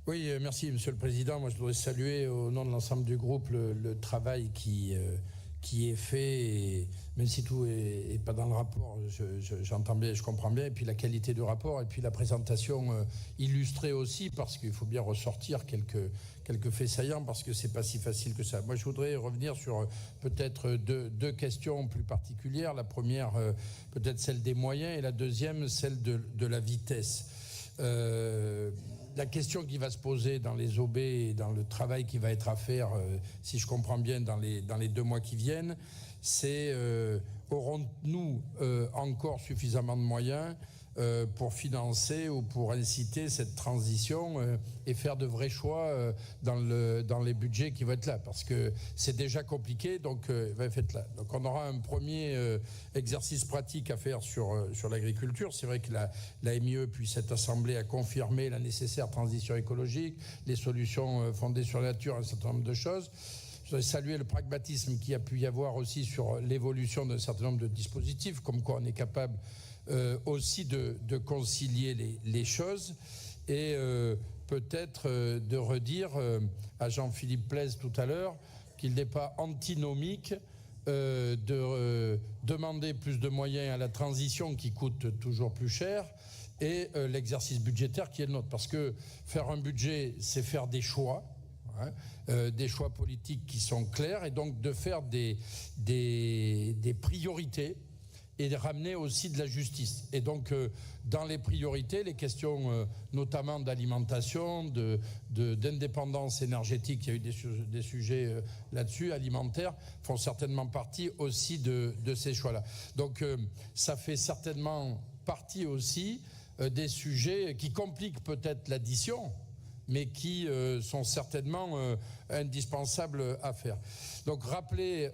Oui, merci Monsieur le Président. Moi, je voudrais saluer au nom de l'ensemble du groupe le travail qui est fait, et même si tout est pas dans le rapport, j'entends bien, je comprends bien, et puis la qualité du rapport, et puis la présentation illustrée aussi, parce qu'il faut bien ressortir quelques faits saillants, parce que c'est pas si facile que ça. Moi, je voudrais revenir sur peut-être deux questions plus particulières. La première, peut-être celle des moyens, et la deuxième, celle de la vitesse. La question qui va se poser dans les OB et dans le travail qui va être à faire, si je comprends bien, dans les 2 mois qui viennent, c'est aurons-nous encore suffisamment de moyens pour financer ou pour inciter cette transition et faire de vrais choix dans les budgets qui vont être là, parce que c'est déjà compliqué, donc faites là. Donc on aura un premier exercice pratique à faire sur l'agriculture. C'est vrai que la MIE puis cette assemblée a confirmé la nécessaire transition écologique, les solutions fondées sur la nature, un certain nombre de choses. Je voudrais saluer le pragmatisme qu'il y a pu y avoir aussi sur l'évolution d'un certain nombre de dispositifs, comme quoi on est capable aussi de concilier les choses, et peut-être de redire à Jean-Philippe Plaise tout à l'heure qu'il n'est pas antinomique de demander plus de moyens à la transition qui coûte toujours plus cher, et l'exercice budgétaire qui est le nôtre. Parce que faire un budget, c'est faire des choix, des choix politiques qui sont clairs, et donc de faire des priorités, et de ramener aussi de la justice. Et donc, dans les priorités, les questions notamment d'alimentation, d'indépendance énergétique, il y a eu des sujets là-dessus, alimentaires, font certainement partie aussi de ces choix-là. Donc, ça fait certainement partie aussi des sujets qui compliquent peut-être l'addition, mais qui sont certainement indispensables à faire. Donc rappeler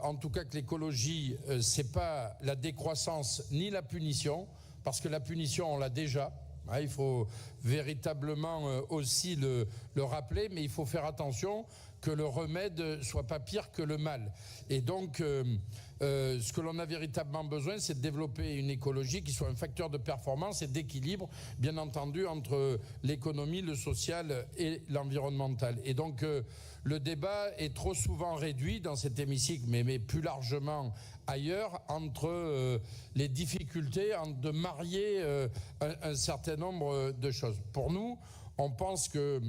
en tout cas que l'écologie, c'est pas la décroissance ni la punition, parce que la punition, on l'a déjà. Il faut véritablement aussi le rappeler, mais il faut faire attention que le remède soit pas pire que le mal. Et donc, ce que l'on a véritablement besoin, c'est de développer une écologie qui soit un facteur de performance et d'équilibre, bien entendu, entre l'économie, le social et l'environnemental. Et donc, le débat est trop souvent réduit dans cet hémicycle, mais plus largement ailleurs, entre les difficultés de marier un certain nombre de choses. Pour nous, on pense que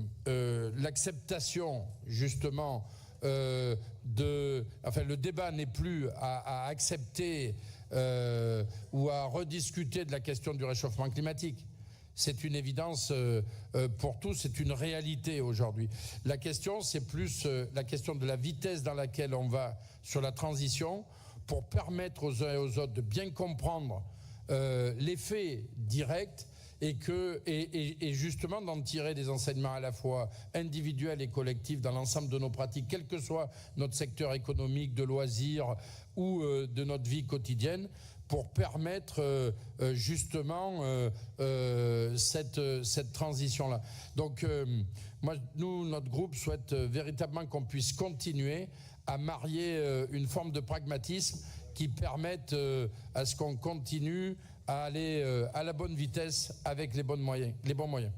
l'acceptation, justement, le débat n'est plus à accepter ou à rediscuter de la question du réchauffement climatique. C'est une évidence pour tous, c'est une réalité aujourd'hui. La question, c'est plus la question de la vitesse dans laquelle on va sur la transition, pour permettre aux uns et aux autres de bien comprendre l'effet direct, et justement d'en tirer des enseignements à la fois individuels et collectifs dans l'ensemble de nos pratiques, quel que soit notre secteur économique, de loisirs ou de notre vie quotidienne, pour permettre justement cette transition-là. Donc notre groupe souhaite véritablement qu'on puisse continuer à marier une forme de pragmatisme qui permette à ce qu'on continue à aller à la bonne vitesse avec les bons moyens.